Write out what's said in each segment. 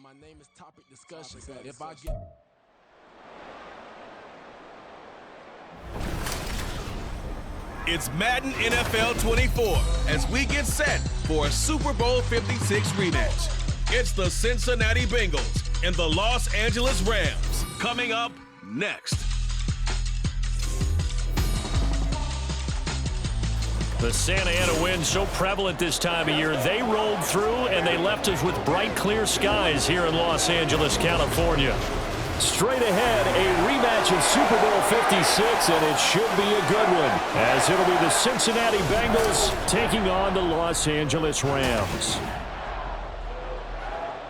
my name is Topic Discussion. If I get... It's Madden NFL 24 as we get set for a Super Bowl 56 rematch. It's the Cincinnati Bengals and the Los Angeles Rams coming up next. The Santa Ana wind so prevalent this time of year. They rolled through and they left us with bright, clear skies here in Los Angeles, California. Straight ahead, a rematch of Super Bowl 56, and it should be a good one, as it'll be the Cincinnati Bengals taking on the Los Angeles Rams.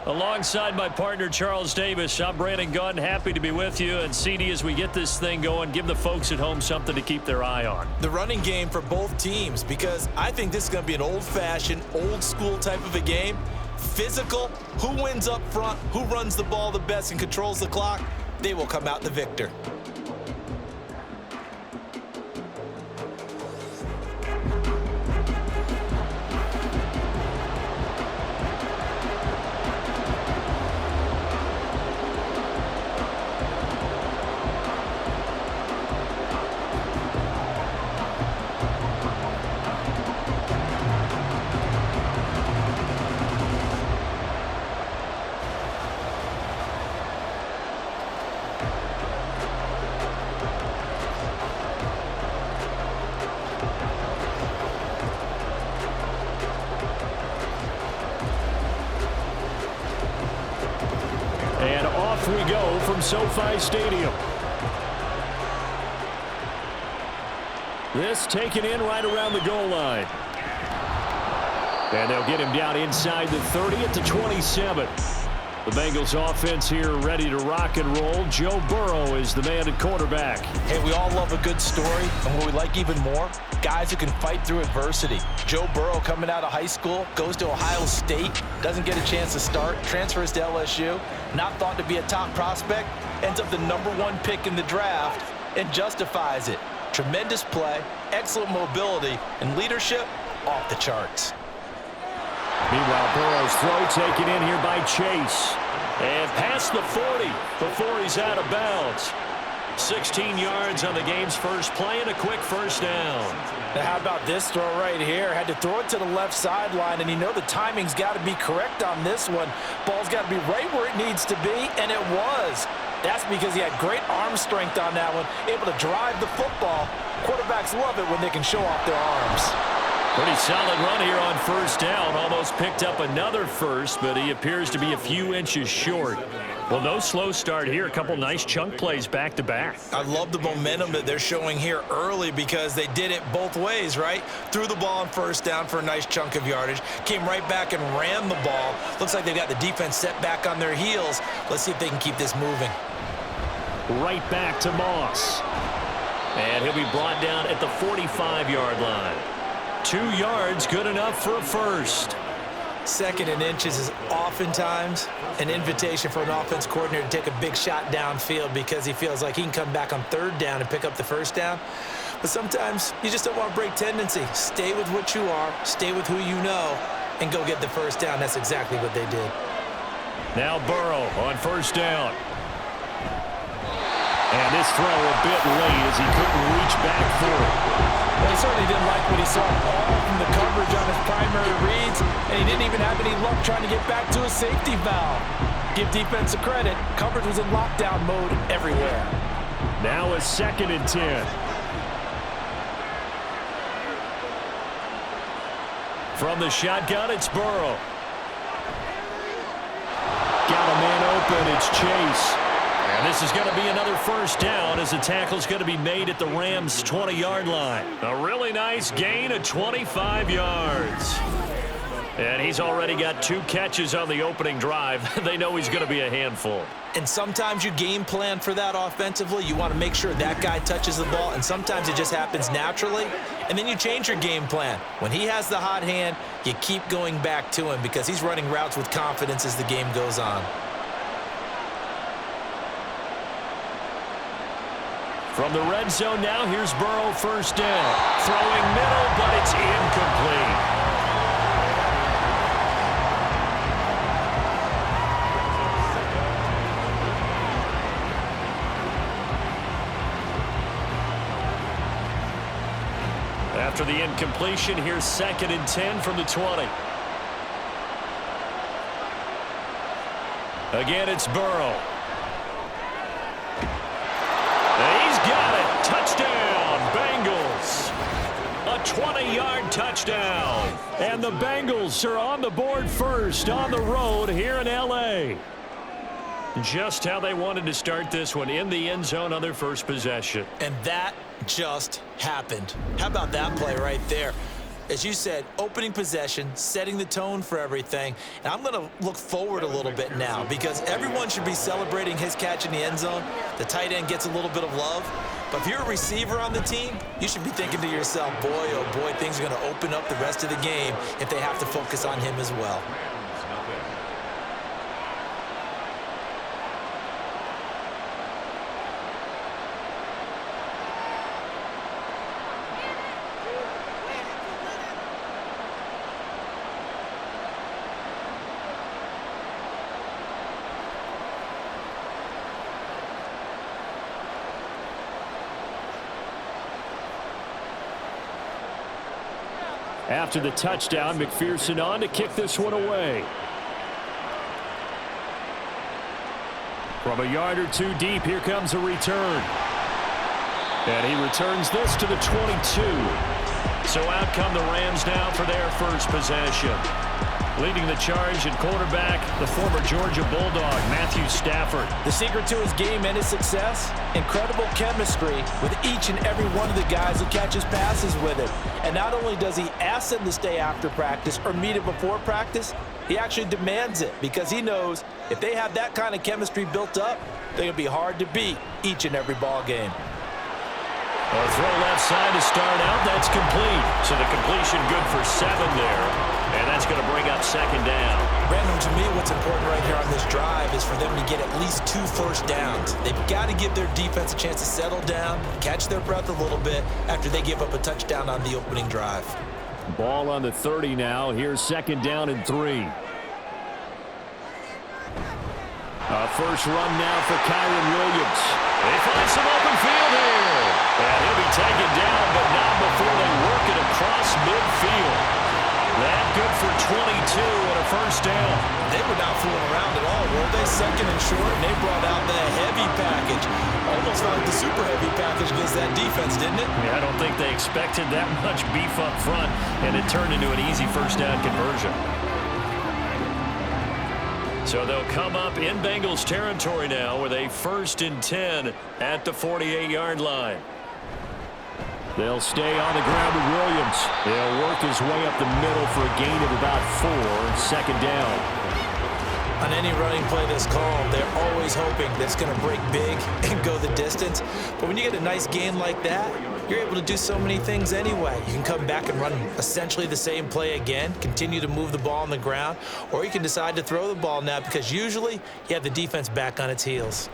Alongside my partner, Charles Davis, I'm Brandon Gunn, happy to be with you. And CD, as we get this thing going, give the folks at home something to keep their eye on. The running game for both teams, because I think this is going to be an old-fashioned, old-school type of a game. Physical, who wins up front, who runs the ball the best and controls the clock, they will come out the victor. And off we go from SoFi Stadium. This taken in right around the goal line. And they'll get him down inside the 30 at the 27. The Bengals offense here ready to rock and roll. Joe Burrow is the man at quarterback. Hey, we all love a good story, and what we like even more, guys who can fight through adversity. Joe Burrow coming out of high school, goes to Ohio State, doesn't get a chance to start, transfers to LSU, not thought to be a top prospect, ends up the #1 pick in the draft, and justifies it. Tremendous play, excellent mobility, and leadership off the charts. Meanwhile, Burrow's throw taken in here by Chase. And past the 40 before he's out of bounds. 16 yards on the game's first play and a quick first down. Now how about this throw right here? Had to throw it to the left sideline, and you know the timing's got to be correct on this one. Ball's got to be right where it needs to be, and it was. That's because he had great arm strength on that one, able to drive the football. Quarterbacks love it when they can show off their arms. Pretty solid run here on first down. Almost picked up another first, but he appears to be a few inches short. Well, no slow start here. A couple nice chunk plays back-to-back. I love the momentum that they're showing here early because they did it both ways, right? Threw the ball on first down for a nice chunk of yardage. Came right back and ran the ball. Looks like they've got the defense set back on their heels. Let's see if they can keep this moving. Right back to Moss. And he'll be brought down at the 45-yard line. 2 yards, good enough for a first. Second and inches is oftentimes an invitation for an offense coordinator to take a big shot downfield because he feels like he can come back on third down and pick up the first down. But sometimes you just don't want to break tendency. Stay with what you are, stay with who you know, and go get the first down. That's exactly what they did. Now Burrow on first down. And this throw a bit late as he couldn't reach back through it. Well, he certainly didn't like what he saw all from the coverage on his primary reads, and he didn't even have any luck trying to get back to his safety valve. Give defense a credit. Coverage was in lockdown mode everywhere. Now a 2nd and 10. From the shotgun, it's Burrow. Got a man open, it's Chase. And this is going to be another first down as the tackle's going to be made at the Rams' 20-yard line. A really nice gain of 25 yards. And he's already got 2 catches on the opening drive. They know he's going to be a handful. And sometimes you game plan for that offensively. You want to make sure that guy touches the ball, and sometimes it just happens naturally. And then you change your game plan. When he has the hot hand, you keep going back to him because he's running routes with confidence as the game goes on. From the red zone now, here's Burrow first down. Throwing middle, but it's incomplete. After the incompletion, here's 2nd and 10 from the 20. Again, it's Burrow. He's got it. Touchdown, Bengals. A 20-yard touchdown. And the Bengals are on the board first on the road here in L.A. Just how they wanted to start this one, in the end zone on their first possession. And that just happened. How about that play right there? As you said, opening possession, setting the tone for everything. And I'm going to look forward a little bit now because everyone should be celebrating his catch in the end zone. The tight end gets a little bit of love. But if you're a receiver on the team, you should be thinking to yourself, boy, oh boy, things are going to open up the rest of the game if they have to focus on him as well. After the touchdown, McPherson on to kick this one away. From a yard or two deep, here comes a return. And he returns this to the 22. So out come the Rams now for their first possession. Leading the charge at quarterback, the former Georgia Bulldog, Matthew Stafford. The secret to his game and his success, incredible chemistry with each and every one of the guys who catches passes with him. And not only does he ask them to stay after practice or meet it before practice, he actually demands it because he knows if they have that kind of chemistry built up, they're going to be hard to beat each and every ball game. A throw left side to start out. That's complete. So the completion good for 7 there. And that's going to bring up 2nd down. Brandon, to me, what's important right here on this drive is for them to get at least 2 first downs. They've got to give their defense a chance to settle down, catch their breath a little bit after they give up a touchdown on the opening drive. Ball on the 30 now. Here's 2nd down and 3. A first run now for Kyron Williams. They find some open field here. And he'll be taken down, but not before they work it across midfield. That good for 22 and a first down. They were not fooling around at all, were they? 2nd and short, and they brought out the heavy package. Almost like the super heavy package against that defense, didn't it? Yeah, I don't think they expected that much beef up front, and it turned into an easy first down conversion. So they'll come up in Bengals territory now with a 1st and 10 at the 48-yard line. They'll stay on the ground with Williams. He'll work his way up the middle for a gain of about 4, 2nd down. On any running play that's called, they're always hoping that it's going to break big and go the distance. But when you get a nice gain like that, you're able to do so many things anyway. You can come back and run essentially the same play again, continue to move the ball on the ground, or you can decide to throw the ball now because usually you have the defense back on its heels.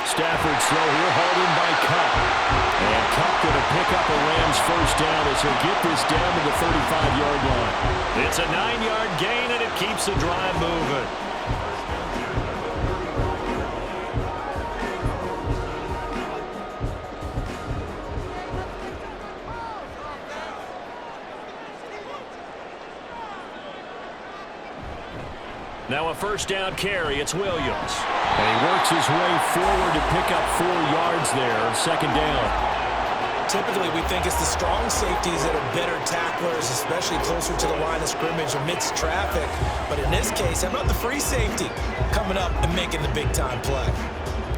Stafford's throw here, hauled in by Kupp. And Kupp going to pick up a Rams first down as he'll get this down to the 35-yard line. It's a 9-yard gain, and it keeps the drive moving. Now a first down carry. It's Williams. And he works his way forward to pick up 4 yards there. 2nd down. Typically, we think it's the strong safeties that are better tacklers, especially closer to the line of scrimmage amidst traffic. But in this case, how about the free safety coming up and making the big-time play?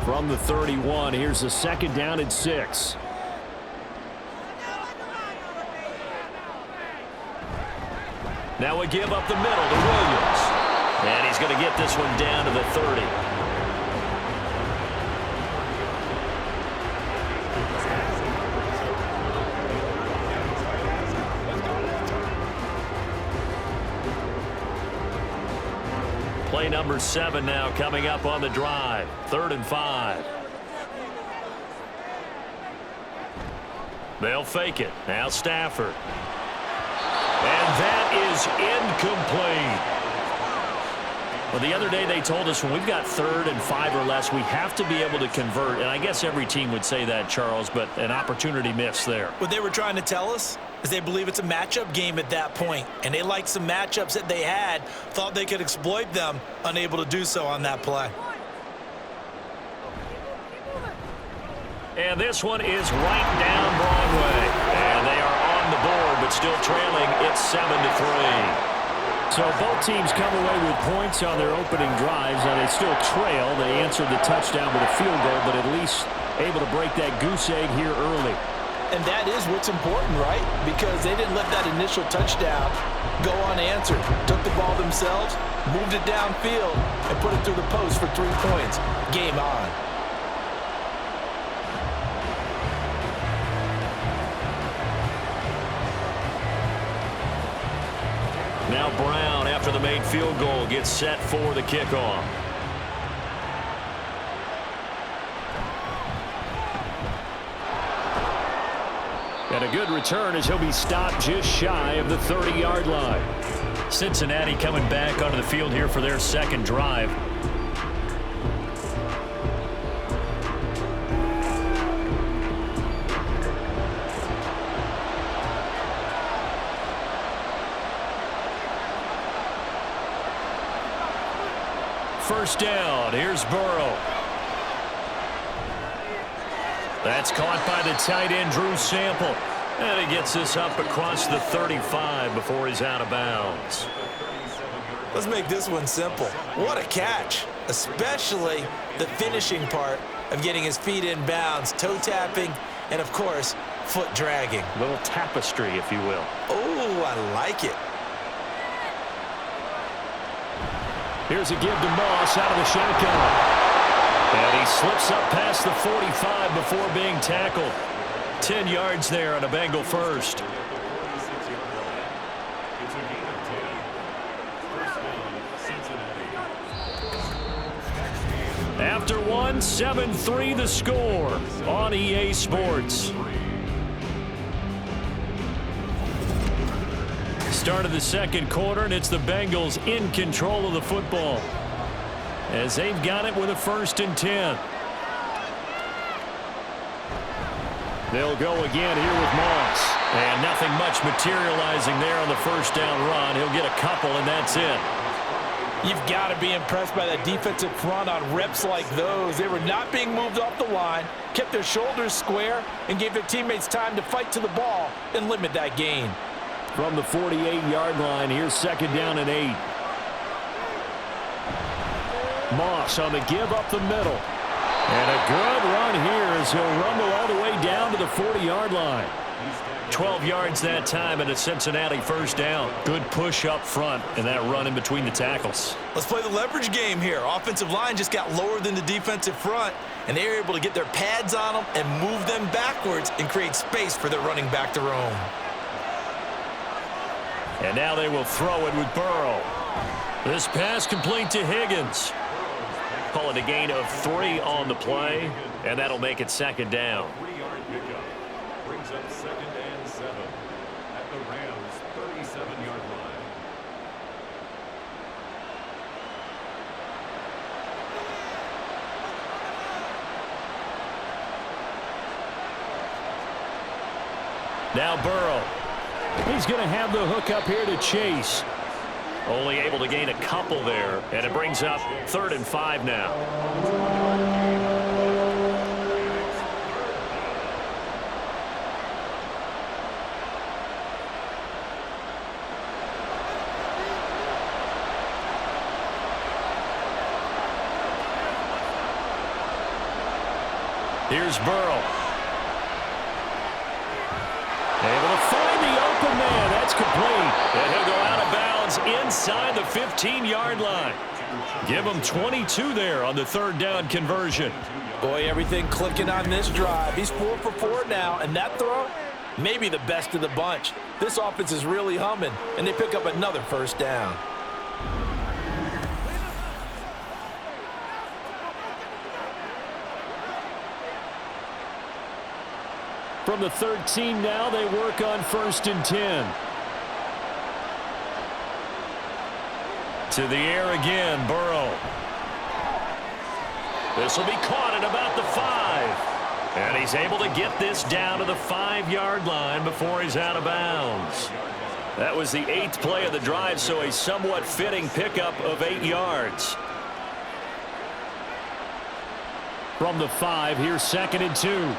From the 31, here's a 2nd down and 6. Now we give up the middle to Williams. And he's going to get this one down to the 30. Play number 7 now coming up on the drive. 3rd and 5. They'll fake it. Now Stafford. And that is incomplete. Well, the other day they told us when we've got 3rd and 5 or less, we have to be able to convert. And I guess every team would say that, Charles, but an opportunity missed there. What they were trying to tell us is they believe it's a matchup game at that point, and they liked some matchups that they had, thought they could exploit them, unable to do so on that play. And this one is right down Broadway. And they are on the board, but still trailing. It's 7-3. So both teams come away with points on their opening drives. Now they still trail. They answered the touchdown with a field goal, but at least able to break that goose egg here early. And that is what's important, right? Because they didn't let that initial touchdown go unanswered. Took the ball themselves, moved it downfield, and put it through the post for 3 points. Game on. Now Brown, after the made field goal, gets set for the kickoff. And a good return as he'll be stopped just shy of the 30-yard line. Cincinnati coming back onto the field here for their second drive. First down, here's Burrow. That's caught by the tight end, Drew Sample. And he gets this up across the 35 before he's out of bounds. Let's make this one simple. What a catch, especially the finishing part of getting his feet in bounds, toe tapping, and of course, foot dragging. A little tapestry, if you will. Oh, I like it. Here's a give to Moss out of the shotgun. And he slips up past the 45 before being tackled. 10 yards there on a Bengal first. After one, 7-3 the score on EA Sports. Start of the second quarter, and it's the Bengals in control of the football as they've got it with a 1st and 10. They'll go again here with Moss. And nothing much materializing there on the first down run. He'll get a couple, and that's it. You've got to be impressed by that defensive front on reps like those. They were not being moved off the line, kept their shoulders square, and gave their teammates time to fight to the ball and limit that gain. From the 48-yard line, here's 2nd down and 8. Moss on the give up the middle. And a good run here as he'll rumble all the way down to the 40-yard line. 12 yards that time and a Cincinnati first down. Good push up front and that run in between the tackles. Let's play the leverage game here. Offensive line just got lower than the defensive front, and they were able to get their pads on them and move them backwards and create space for their running back to roam. And now they will throw it with Burrow. This pass complete to Higgins. Call it a gain of 3 on the play, and that'll make it 2nd down. 3-yard pickup brings up 2nd and 7 at the Rams' 37-yard line. Now Burrow. He's going to have the hook up here to Chase. Only able to gain a couple there, and it brings up 3rd and 5 now. Here's Burrow. Able to find the open man. That's complete. And he'll go out of bounds inside the 15-yard line. Give him 22 there on the 3rd down conversion. Boy, everything clicking on this drive. He's 4 for 4 now, and that throw, maybe the best of the bunch. This offense is really humming, and they pick up another first down. From the 13 now, they work on 1st and 10. To the air again, Burrow. This will be caught at about the 5. And he's able to get this down to the 5-yard line before he's out of bounds. That was the 8th play of the drive, so a somewhat fitting pickup of 8 yards. From the 5, here's 2nd and 2.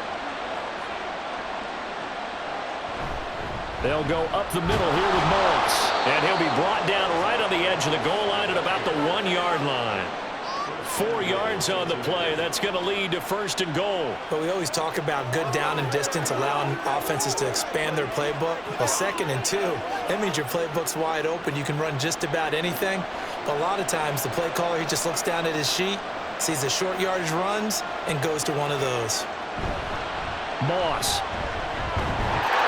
They'll go up the middle here with Morris. And he'll be brought down right on the edge of the goal line at about the 1-yard line. 4 yards on the play. That's going to lead to 1st and goal. But we always talk about good down and distance, allowing offenses to expand their playbook. Well, 2nd and 2, that means your playbook's wide open. You can run just about anything. But a lot of times, the play caller, he just looks down at his sheet, sees the short yardage runs, and goes to one of those. Moss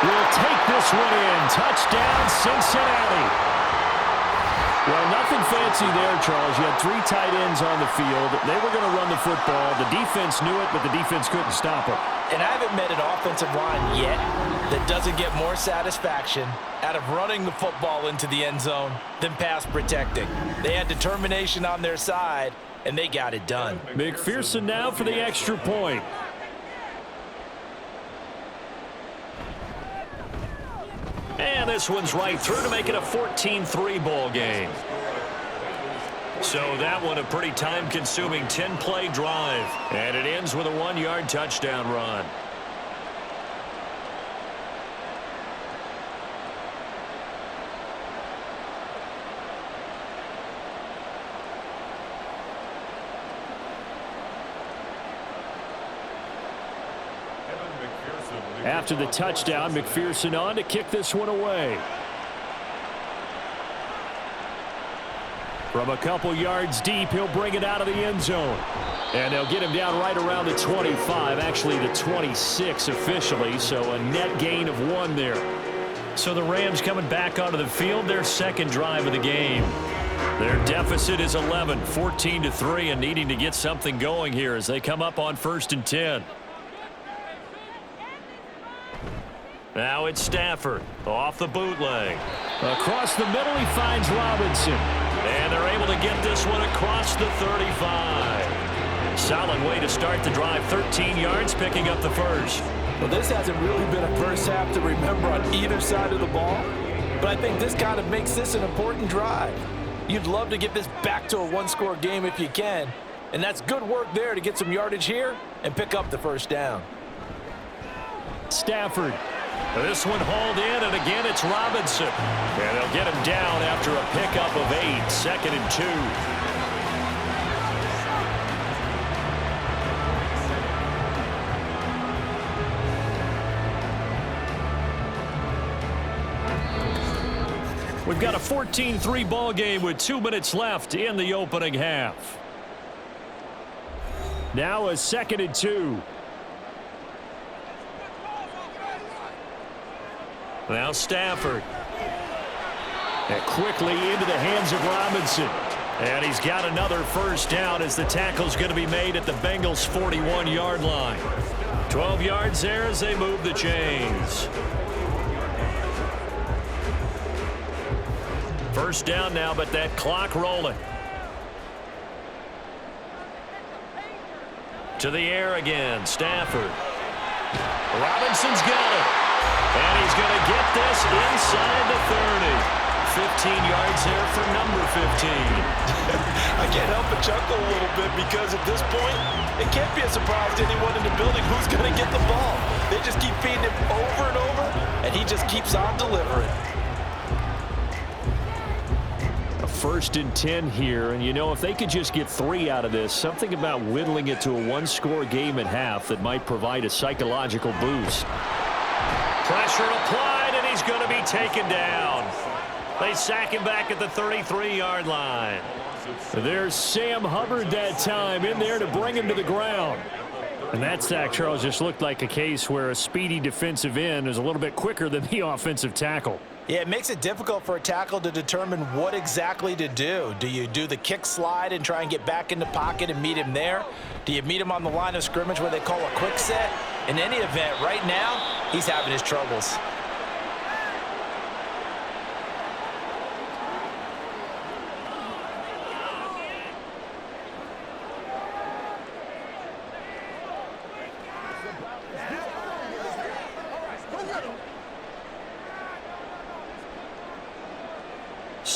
will take this one in. Touchdown, Cincinnati. Well, nothing fancy there, Charles. You had 3 tight ends on the field. They were going to run the football. The defense knew it, but the defense couldn't stop them. And I haven't met an offensive line yet that doesn't get more satisfaction out of running the football into the end zone than pass protecting. They had determination on their side, and they got it done. McPherson now for the extra point. And this one's right through to make it a 14-3 ball game. So that one a pretty time-consuming 10-play drive. And it ends with a 1-yard touchdown run. After the touchdown, McPherson on to kick this one away. From a couple yards deep, he'll bring it out of the end zone. And they'll get him down right around the 25, actually the 26 officially, so a net gain of 1 there. So the Rams coming back onto the field, their 2nd drive of the game. Their deficit is 11, 14-3, and needing to get something going here as they come up on 1st and 10. Now it's Stafford off the bootleg. Across the middle, he finds Robinson. And they're able to get this one across the 35. Solid way to start the drive. 13 yards, picking up the first. Well, this hasn't really been a first half to remember on either side of the ball. But I think this kind of makes this an important drive. You'd love to get this back to a 1-score game if you can. And that's good work there to get some yardage here and pick up the first down. Stafford. This one hauled in, and again it's Robinson. And they'll get him down after a pickup of 8, 2nd and 2. We've got a 14-3 ball game with 2 minutes left in the opening half. Now a 2nd and 2. Now Stafford. And quickly into the hands of Robinson. And he's got another first down as the tackle's going to be made at the Bengals' 41-yard line. 12 yards there as they move the chains. First down now, but that clock rolling. To the air again, Stafford. Robinson's got it. And he's going to get this inside the 30. 15 yards there for number 15. I can't help but chuckle a little bit because at this point, it can't be a surprise to anyone in the building who's going to get the ball. They just keep feeding him over and over, and he just keeps on delivering. A 1st and 10 here, and you know, if they could just get 3 out of this, something about whittling it to a 1-score game at half that might provide a psychological boost. Pressure applied, and he's going to be taken down. They sack him back at the 33-yard line. There's Sam Hubbard that time in there to bring him to the ground. And that sack, Charles, just looked like a case where a speedy defensive end is a little bit quicker than the offensive tackle. Yeah, it makes it difficult for a tackle to determine what exactly to do. Do you do the kick slide and try and get back in the pocket and meet him there? Do you meet him on the line of scrimmage where they call a quick set? In any event, right now, he's having his troubles.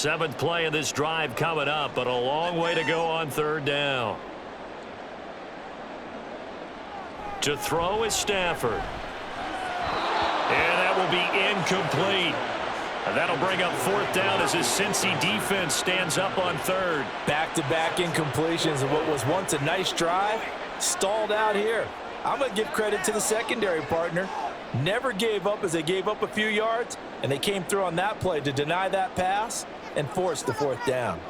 7th play of this drive coming up, but a long way to go on 3rd down. To throw is Stafford. And that will be incomplete. And that'll bring up 4th down as his Cincy defense stands up on 3rd. Back-to-back incompletions of what was once a nice drive, stalled out here. I'm going to give credit to the secondary partner. Never gave up as they gave up a few yards, and they came through on that play to deny that pass and force the 4th down.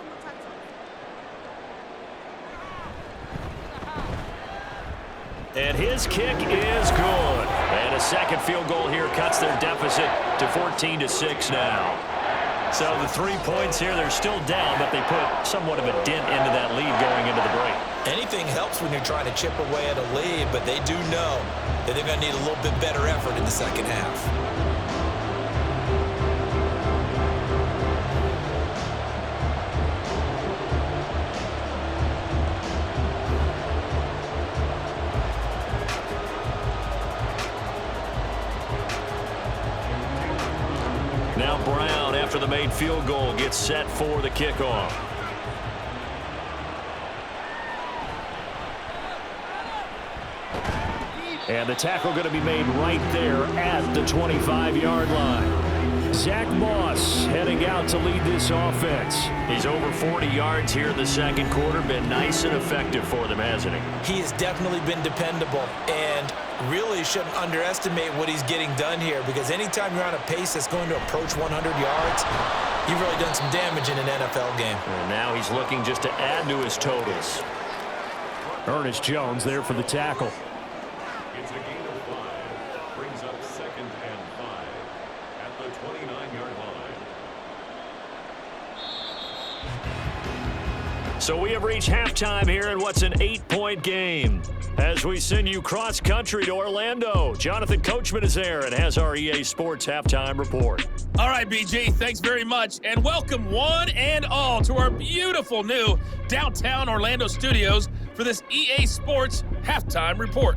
And his kick is good. And a second field goal here cuts their deficit to 14-6 now. So the 3 points here, they're still down, but they put somewhat of a dent into that lead going into the break. Anything helps when you're trying to chip away at a lead, but they do know that they're going to need a little bit better effort in the second half. Now Brown, after the made field goal, gets set for the kickoff. And the tackle going to be made right there at the 25-yard line. Zach Moss heading out to lead this offense. He's over 40 yards here in the second quarter. Been nice and effective for them, hasn't he? He has definitely been dependable, and really shouldn't underestimate what he's getting done here, because anytime you're on a pace that's going to approach 100 yards, you've really done some damage in an NFL game. And now he's looking just to add to his totals. Ernest Jones there for the tackle. It's a gain of 5. Brings up 2nd and 5 at the 29-yard line. So we have reached halftime here in what's an 8-point game. As we send you cross-country to Orlando, Jonathan Coachman is there and has our EA Sports halftime report. All right, BG, thanks very much, and welcome one and all to our beautiful new downtown Orlando studios for this EA Sports halftime report.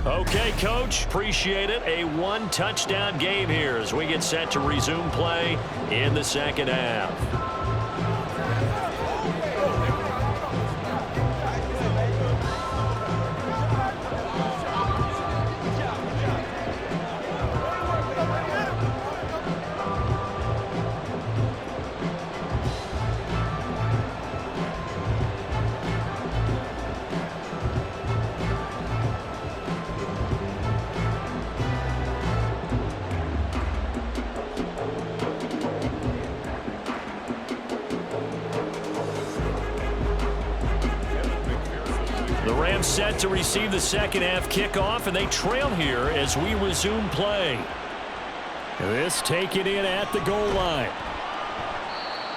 Okay, Coach, appreciate it. A one-touchdown game here as we get set to resume play in the second half. Set to receive the second half kickoff, and they trail here as we resume play. This taken in at the goal line.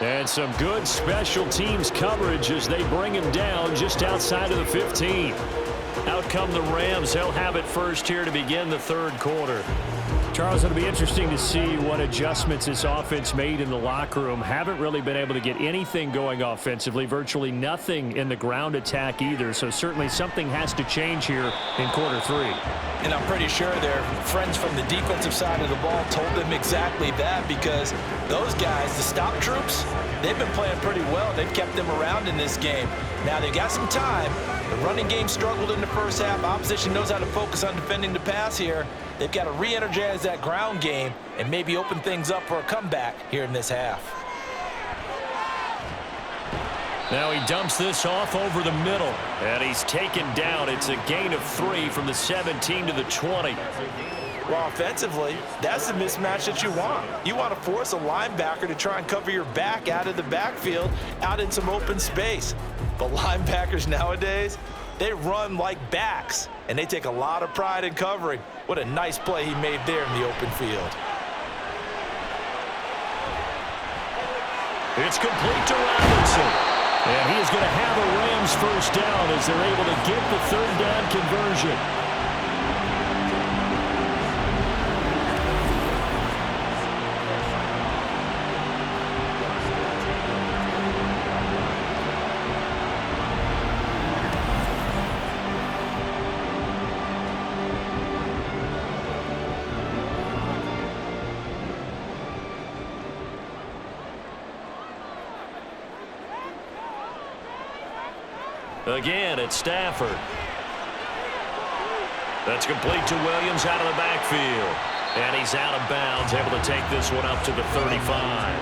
And some good special teams coverage as they bring him down just outside of the 15. Out come the Rams. They'll have it first here to begin the third quarter. Charles, it'll be interesting to see what adjustments this offense made in the locker room. Haven't really been able to get anything going offensively, virtually nothing in the ground attack either. So certainly something has to change here in quarter 3. And I'm pretty sure their friends from the defensive side of the ball told them exactly that, because those guys, the stop troops, they've been playing pretty well. They've kept them around in this game. Now they got some time. The running game struggled in the first half. Opposition knows how to focus on defending the pass here. They've got to re-energize that ground game and maybe open things up for a comeback here in this half. Now he dumps this off over the middle, and he's taken down. It's a gain of 3 from the 17 to the 20. Well, offensively, that's the mismatch that you want. You want to force a linebacker to try and cover your back out of the backfield, out in some open space. But linebackers nowadays, they run like backs, and they take a lot of pride in covering. What a nice play he made there in the open field. It's complete to Robinson. And he is going to have a Rams first down as they're able to get the third down conversion. Again, it's Stafford. That's complete to Williams out of the backfield. And he's out of bounds, able to take this one up to the 35.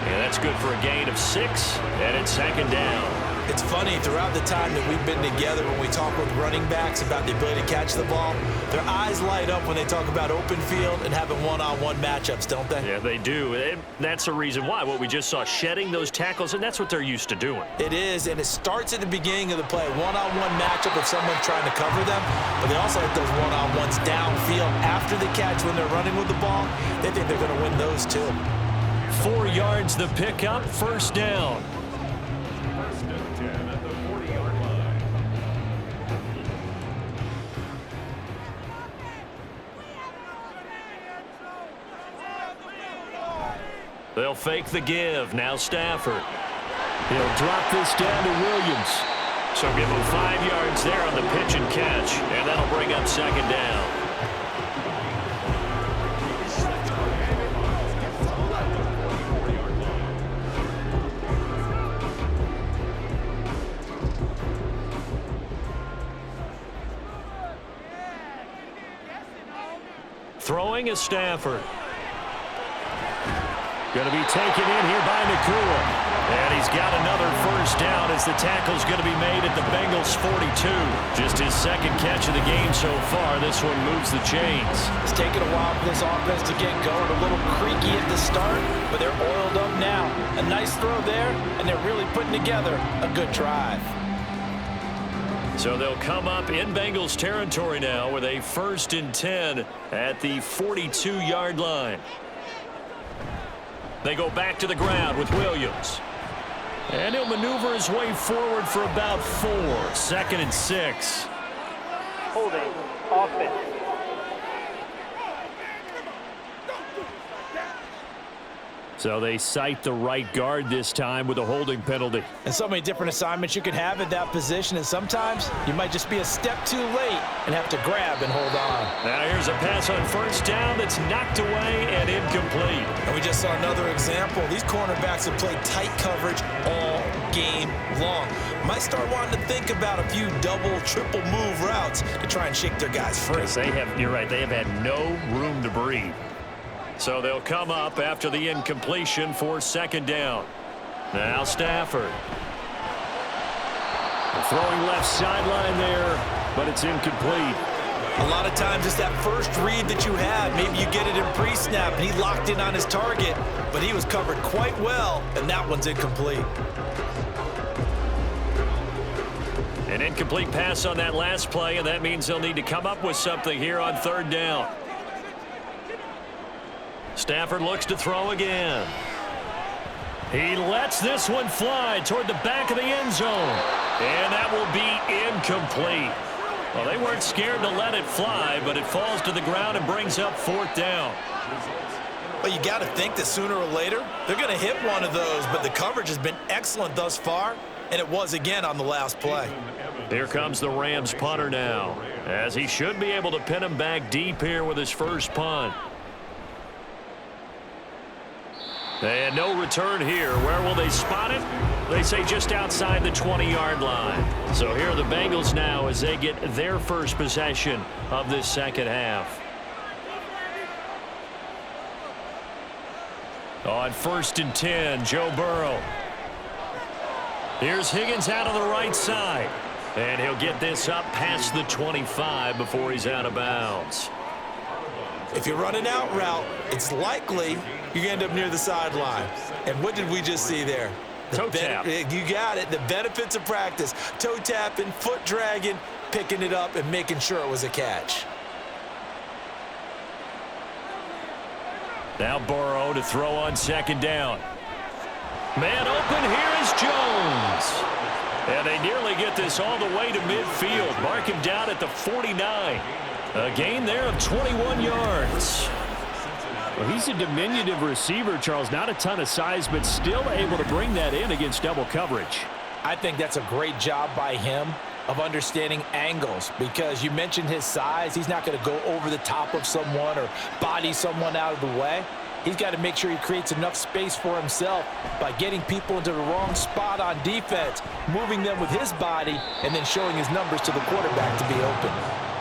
And that's good for a gain of 6, and it's second down. It's funny, throughout the time that we've been together, when we talk with running backs about the ability to catch the ball, their eyes light up when they talk about open field and having one-on-one matchups, don't they? Yeah, they do. And that's the reason why. What we just saw, shedding those tackles, and that's what they're used to doing. It is, and it starts at the beginning of the play. One-on-one matchup if someone's trying to cover them, but they also hit those one-on-ones downfield after the catch when they're running with the ball. They think they're going to win those too. 4 yards the pickup, first down. First and 10 at the 40-yard line. They'll fake the give. Now Stafford. He'll drop this down to Williams. So give him 5 yards there on the pitch and catch, and that'll bring up second down. Throwing is Stafford. Going to be taken in here by Nakua. And he's got another first down as the tackle's going to be made at the Bengals 42. Just his second catch of the game so far. This one moves the chains. It's taken a while for this offense to get going. A little creaky at the start, but they're oiled up now. A nice throw there, and they're really putting together a good drive. So they'll come up in Bengals territory now with a 1st and 10 at the 42-yard line. They go back to the ground with Williams. And he'll maneuver his way forward for about 4. 2nd and 6. Holding offense. So they cite the right guard this time with a holding penalty. And so many different assignments you can have at that position, and sometimes you might just be a step too late and have to grab and hold on. Now here's a pass on first down that's knocked away and incomplete. And we just saw another example. These cornerbacks have played tight coverage all game long. Might start wanting to think about a few double, triple move routes to try and shake their guys free. You're right, they have had no room to breathe. So they'll come up after the incompletion for second down. Now Stafford. Throwing left sideline there, but it's incomplete. A lot of times it's that first read that you have. Maybe you get it in pre-snap, and he locked in on his target, but he was covered quite well, and that one's incomplete. An incomplete pass on that last play, and that means they'll need to come up with something here on third down. Stafford looks to throw again. He lets this one fly toward the back of the end zone. And that will be incomplete. Well, they weren't scared to let it fly, but it falls to the ground and brings up 4th down. Well, you got to think that sooner or later they're going to hit one of those, but the coverage has been excellent thus far, and it was again on the last play. Here comes the Rams punter now, as he should be able to pin him back deep here with his first punt. And no return here. Where will they spot it? They say just outside the 20-yard line. So here are the Bengals now as they get their first possession of this second half. On 1st and 10, Joe Burrow. Here's Higgins out on the right side. And he'll get this up past the 25 before he's out of bounds. If you run an out route, it's likely you end up near the sideline. And what did we just see there? Toe tap. You got it. The benefits of practice. Toe tapping, foot dragging, picking it up, and making sure it was a catch. Now Burrow to throw on second down. Man open, here is Jones. And they nearly get this all the way to midfield. Mark him down at the 49. A gain there of 21 yards. Well, he's a diminutive receiver, Charles. Not a ton of size, but still able to bring that in against double coverage. I think that's a great job by him of understanding angles, because you mentioned his size. He's not going to go over the top of someone or body someone out of the way. He's got to make sure he creates enough space for himself by getting people into the wrong spot on defense, moving them with his body, and then showing his numbers to the quarterback to be open.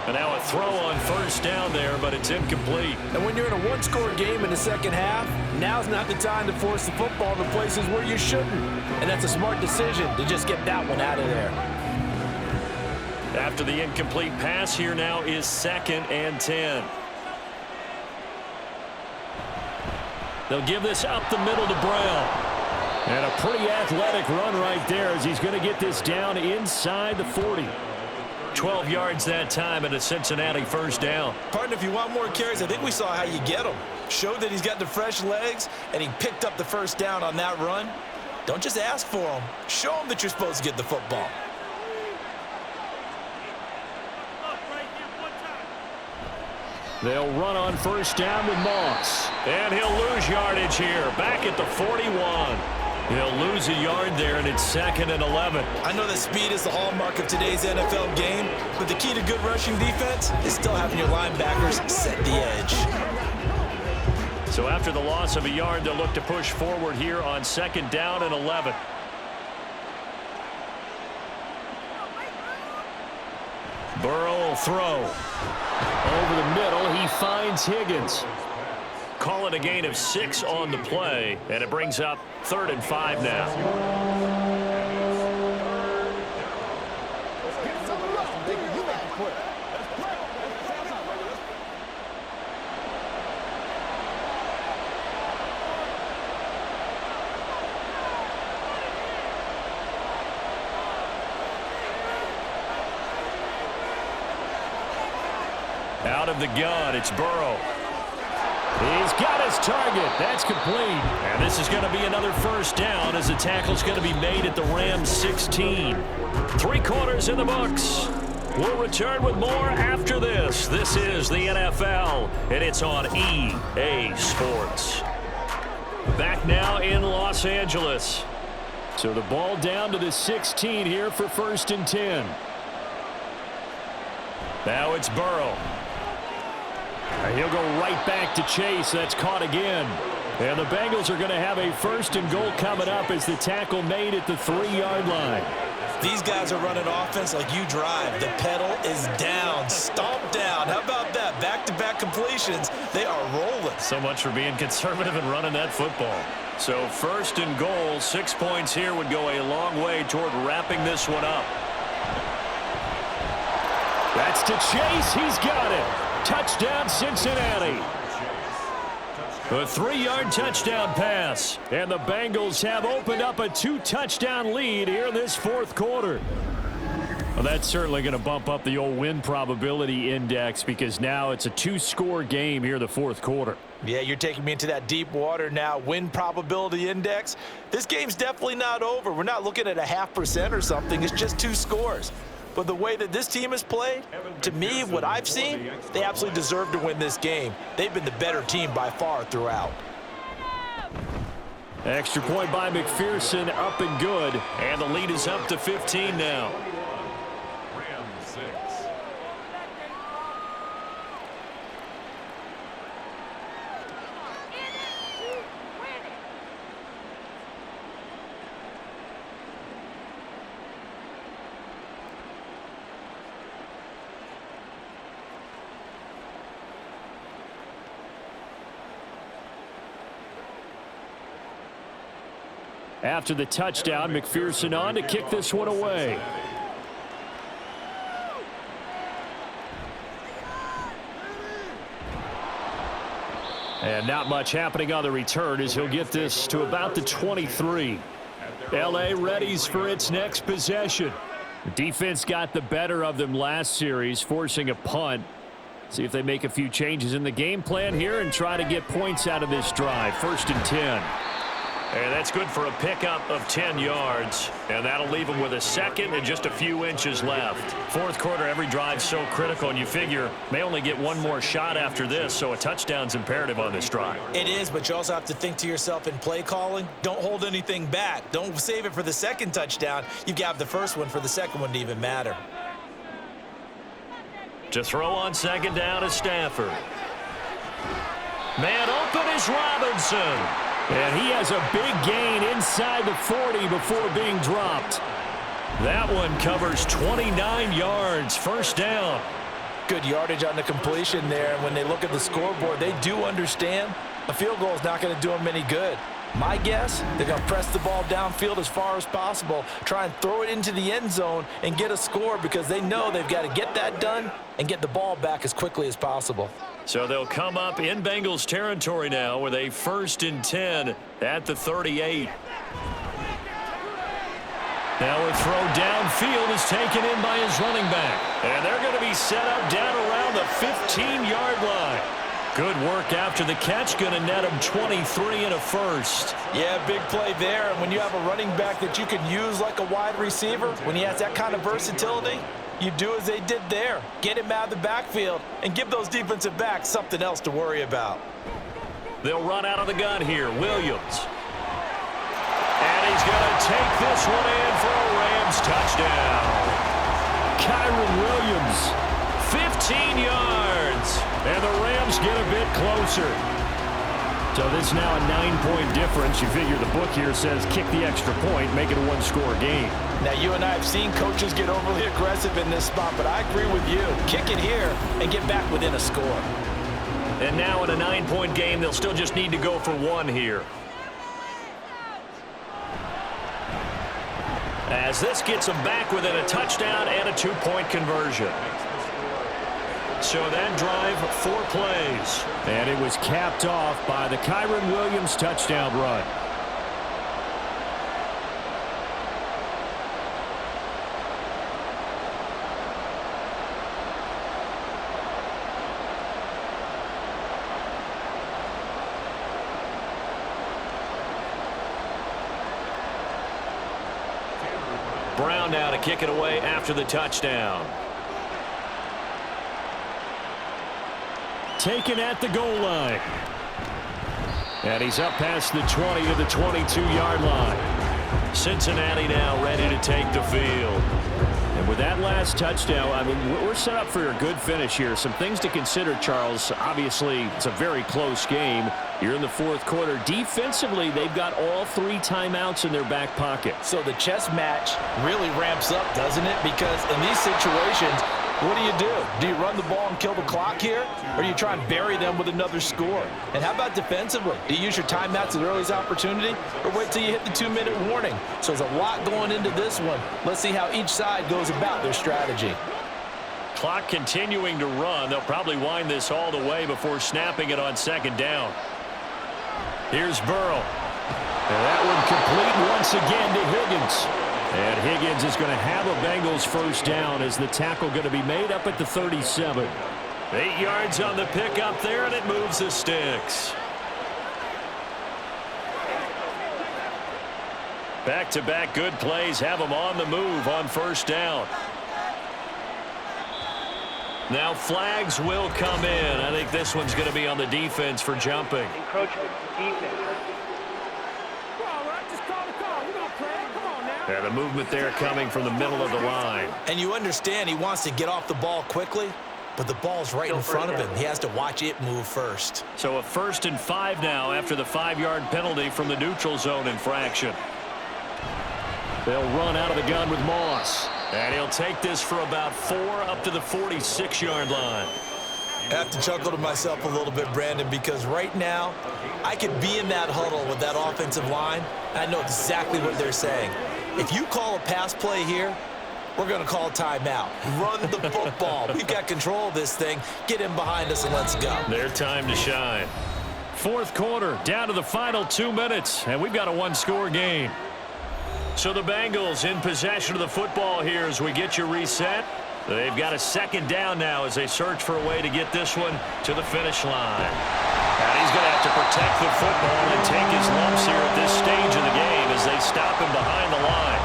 And now a throw on first down there, but it's incomplete. And when you're in a one-score game in the second half, now's not the time to force the football to places where you shouldn't. And that's a smart decision to just get that one out of there. After the incomplete pass, here now is 2nd and 10. They'll give this up the middle to Brown. And a pretty athletic run right there as he's going to get this down inside the 40. 12 yards that time and a Cincinnati first down. Partner, if you want more carries, I think we saw how you get them. Showed that he's got the fresh legs, and he picked up the first down on that run. Don't just ask for them. Show them that you're supposed to get the football. They'll run on first down with Moss. And he'll lose yardage here. Back at the 41. He'll lose a yard there, and it's 2nd and 11. I know that speed is the hallmark of today's NFL game, but the key to good rushing defense is still having your linebackers set the edge. So after the loss of a yard, they'll look to push forward here on 2nd down and 11. Burrow will throw. Over the middle, he finds Higgins. Call it a gain of 6 on the play, and it brings up 3rd and 5 now. Out of the gun, it's Burrow. He's got his target. That's complete. And this is going to be another first down as the tackle's going to be made at the Rams 16. 3 quarters in the books. We'll return with more after this. This is the NFL, and it's on EA Sports. Back now in Los Angeles. So the ball down to the 16 here for 1st and 10. Now it's Burrow. And he'll go right back to Chase. That's caught again. And the Bengals are going to have a 1st and goal coming up as the tackle made at the 3-yard line. These guys are running offense like you drive. The pedal is down, stomped down. How about that? Back-to-back completions. They are rolling. So much for being conservative and running that football. So 1st and goal, 6 points here would go a long way toward wrapping this one up. That's to Chase. He's got it. Touchdown, Cincinnati. A 3-yard touchdown pass. And the Bengals have opened up a 2-touchdown lead here in this 4th quarter. Well, that's certainly going to bump up the old win probability index because now it's a 2-score game here in the 4th quarter. Yeah, you're taking me into that deep water now. Win probability index. This game's definitely not over. We're not looking at a 0.5% or something. It's just 2 scores. But the way that this team has played, to me, what I've seen, they absolutely deserve to win this game. They've been the better team by far throughout. Extra point by McPherson, up and good. And the lead is up to 15 now. Rams 6. After the touchdown, McPherson on to kick this one away. And not much happening on the return as he'll get this to about the 23. L.A. readies for its next possession. The defense got the better of them last series, forcing a punt. See if they make a few changes in the game plan here and try to get points out of this drive. 1st and 10. And that's good for a pickup of 10 yards. And that'll leave them with a 2nd and just a few inches left. 4th quarter, every drive's so critical, and you figure may only get one more shot after this, so a touchdown's imperative on this drive. It is, but you also have to think to yourself in play calling, don't hold anything back. Don't save it for the 2nd touchdown. You've got the 1st one for the 2nd one to even matter. To throw on 2nd down is Stafford. Man open is Robinson. And he has a big gain inside the 40 before being dropped. That one covers 29 yards, first down. Good yardage on the completion there. And when they look at the scoreboard, they do understand a field goal is not going to do them any good. My guess, they're going to press the ball downfield as far as possible, try and throw it into the end zone and get a score because they know they've got to get that done and get the ball back as quickly as possible. So they'll come up in Bengals territory now with a 1st and 10 at the 38. Now a throw downfield is taken in by his running back. And they're going to be set up down around the 15-yard line. Good work after the catch, going to net him 23 and a first. Yeah, big play there. And when you have a running back that you can use like a wide receiver, when he has that kind of versatility, you do as they did there. Get him out of the backfield and give those defensive backs something else to worry about. They'll run out of the gun here. Williams. And he's going to take this one in for a Rams touchdown. Kyron Williams, 15 yards. And the Rams get a bit closer. So this is now a 9-point difference. You figure the book here says kick the extra point, make it a one-score game. Now, you and I have seen coaches get overly aggressive in this spot, but I agree with you. Kick it here and get back within a score. And now in a 9-point game, they'll still just need to go for one here. As this gets them back within a touchdown and a 2-point conversion. So that drive, 4 plays. And it was capped off by the Kyron Williams touchdown run. Brown now to kick it away after the touchdown. Taken at the goal line. And he's up past the 20 to the 22-yard line. Cincinnati now ready to take the field. And with that last touchdown, I mean, we're set up for a good finish here. Some things to consider, Charles. Obviously, it's a very close game. You're in the 4th quarter. Defensively, they've got all 3 timeouts in their back pocket. So the chess match really ramps up, doesn't it? Because in these situations, what do? Do you run the ball and kill the clock here? Or do you try and bury them with another score? And how about defensively? Do you use your timeouts at earliest opportunity? Or wait till you hit the 2-minute warning? So there's a lot going into this one. Let's see how each side goes about their strategy. Clock continuing to run. They'll probably wind this all the way before snapping it on 2nd down. Here's Burrow. And that one complete once again to Higgins. And Higgins is going to have a Bengals first down as the tackle going to be made up at the 37. 8 yards on the pickup there, and it moves the sticks. Back-to-back good plays have them on the move on first down. Now flags will come in. I think this one's going to be on the defense for jumping. Encroachment, defense. And the movement there coming from the middle of the line. And you understand he wants to get off the ball quickly, but the ball's right in front of him. He has to watch it move first. So a 1st and 5 now after the 5-yard penalty from the neutral zone infraction. They'll run out of the gun with Moss. And he'll take this for about 4 up to the 46-yard line. I have to chuckle to myself a little bit, Brandon, because right now I could be in that huddle with that offensive line. And I know exactly what they're saying. If you call a pass play here, we're going to call a timeout. Run the football. We've got control of this thing. Get in behind us and let's go. Their time to shine. 4th quarter, down to the final 2 minutes, and we've got a 1-score game. So the Bengals in possession of the football here as we get you reset. They've got a 2nd down now as they search for a way to get this one to the finish line. And he's going to have to protect the football and take his lumps here at this stage of the game as they stop him behind the line.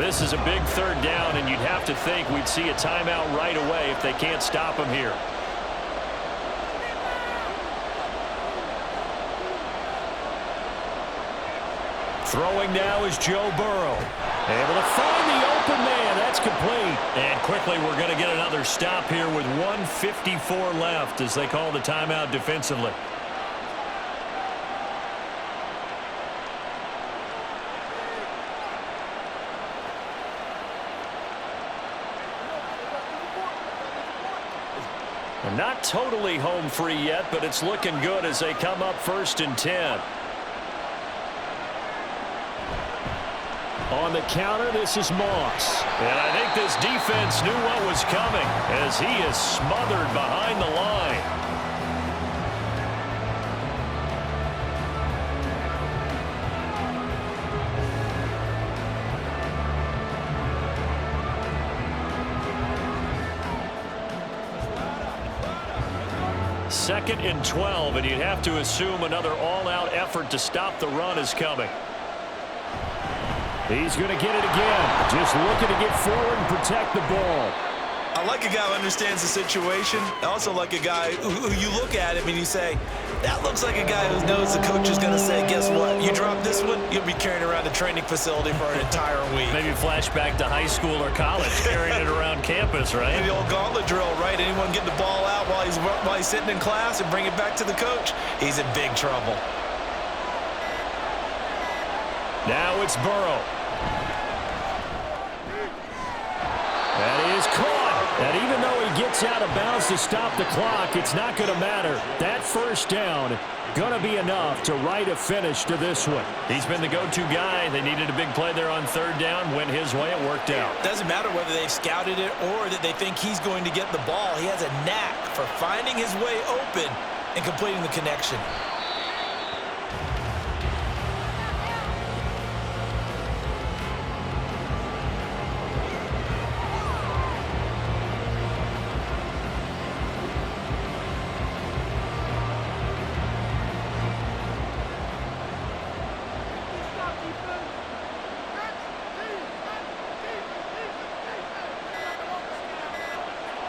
This is a big 3rd down, and you'd have to think we'd see a timeout right away if they can't stop him here. Throwing now is Joe Burrow. Able to find the open man. That's complete. And quickly we're going to get another stop here with 1:54 left as they call the timeout defensively. Not totally home free yet, but it's looking good as they come up 1st and 10. On the counter, this is Moss. And I think this defense knew what was coming as he is smothered behind the line. Second and 12, and you'd have to assume another all-out effort to stop the run is coming. He's going to get it again. Just looking to get forward and protect the ball. I like a guy who understands the situation. I also like a guy who you look at him and you say, that looks like a guy who knows the coach is going to say, guess what? You drop this one, you'll be carrying around a training facility for an entire week. Maybe flashback to high school or college, carrying it around campus, right? The old gauntlet drill, right? Anyone get the ball out while he's sitting in class and bring it back to the coach, he's in big trouble. Now it's Burrow. That is caught. And even though he gets out of bounds to stop the clock, it's not going to matter. That first down going to be enough to write a finish to this one. He's been the go-to guy. They needed a big play there on 3rd down. Went his way. It worked out. Doesn't matter whether they've scouted it or that they think he's going to get the ball. He has a knack for finding his way open and completing the connection.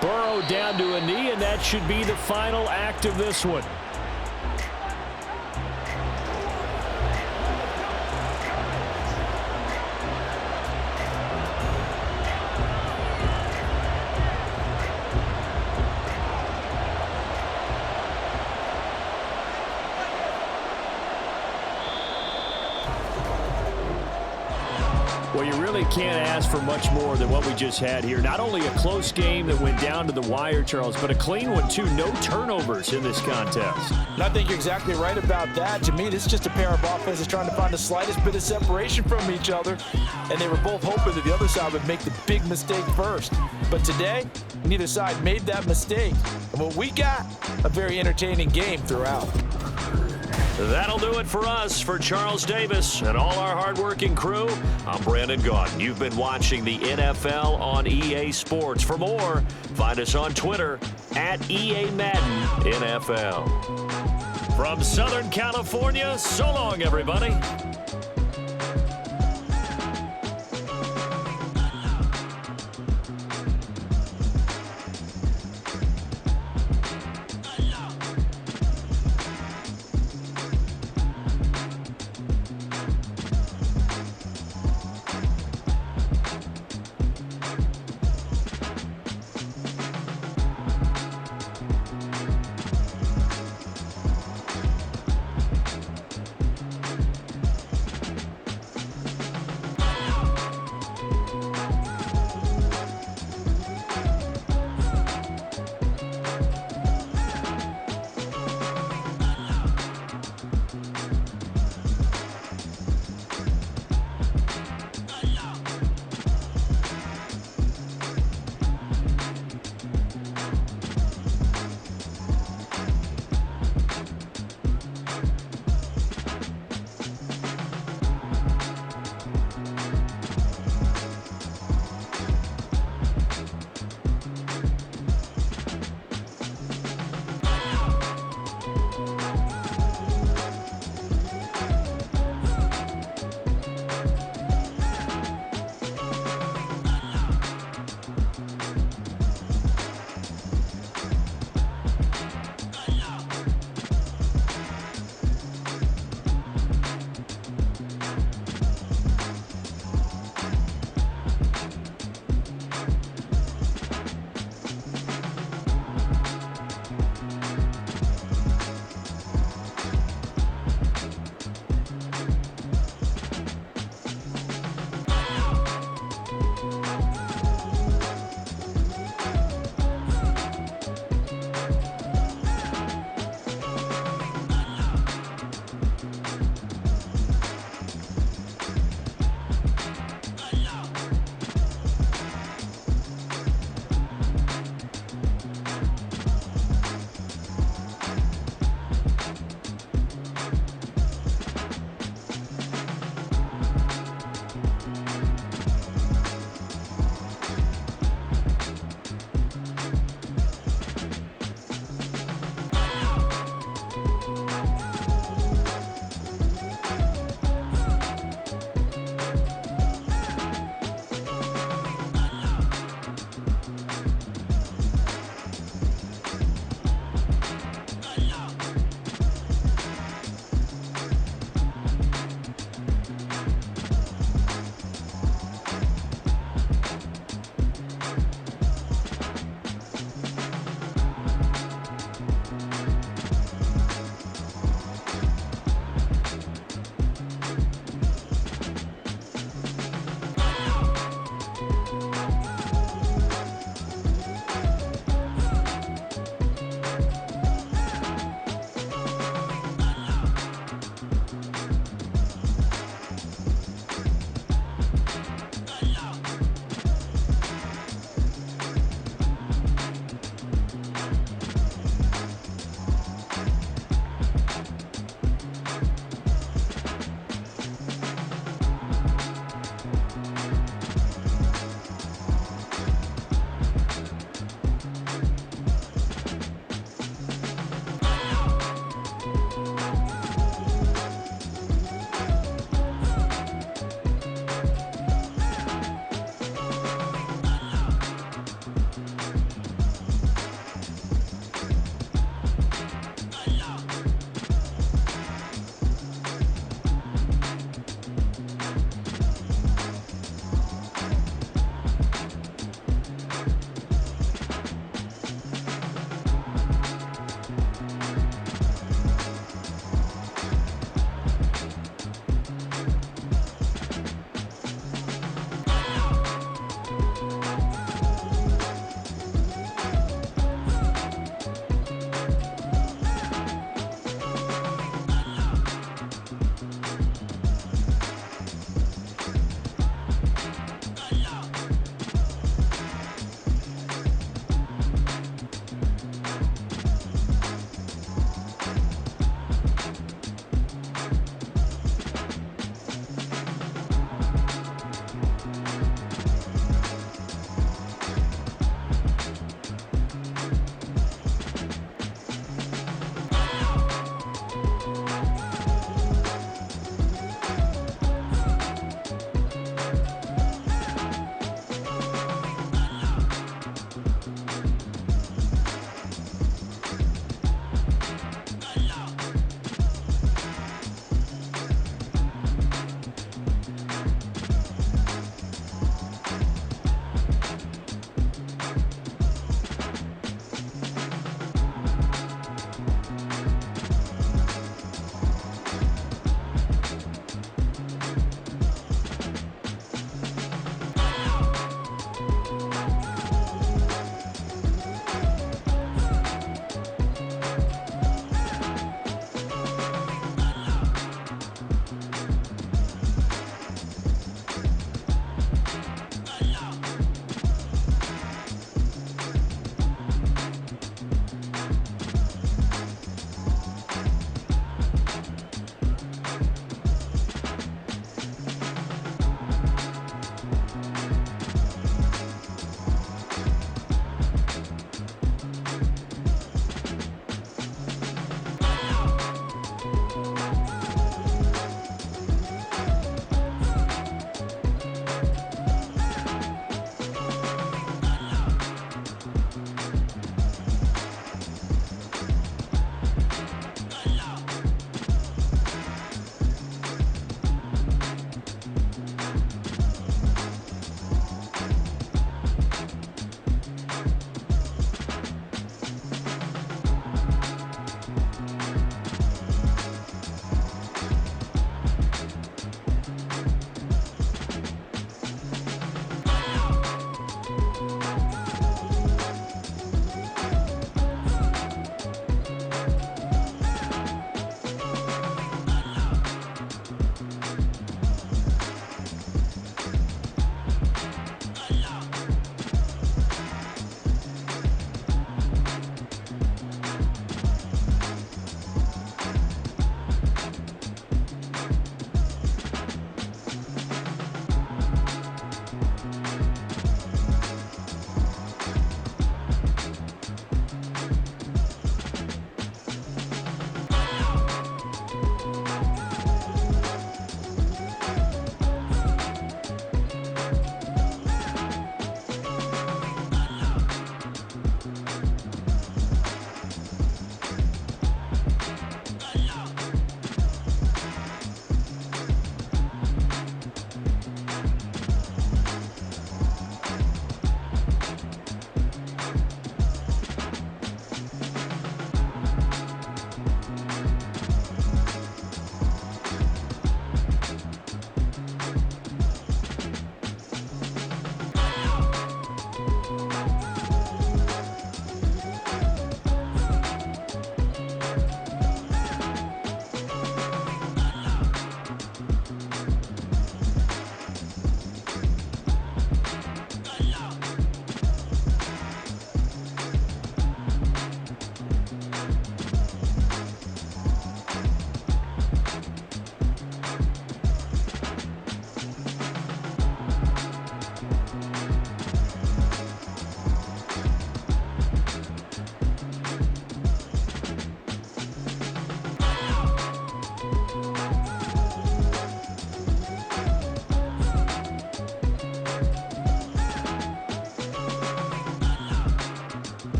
Burrow down to a knee, and that should be the final act of this one. Well, you really can't ask for much more than what we just had here. Not only a close game that went down to the wire, Charles, but a clean one, too. No turnovers in this contest. And I think you're exactly right about that. To me, this is just a pair of offenses trying to find the slightest bit of separation from each other, and they were both hoping that the other side would make the big mistake first. But today, neither side made that mistake. And what we got, a very entertaining game throughout. That'll do it for us. For Charles Davis and all our hardworking crew, I'm Brandon Gaudin. You've been watching the NFL on EA Sports. For more, find us on Twitter at EA Madden NFL. From Southern California, so long, everybody.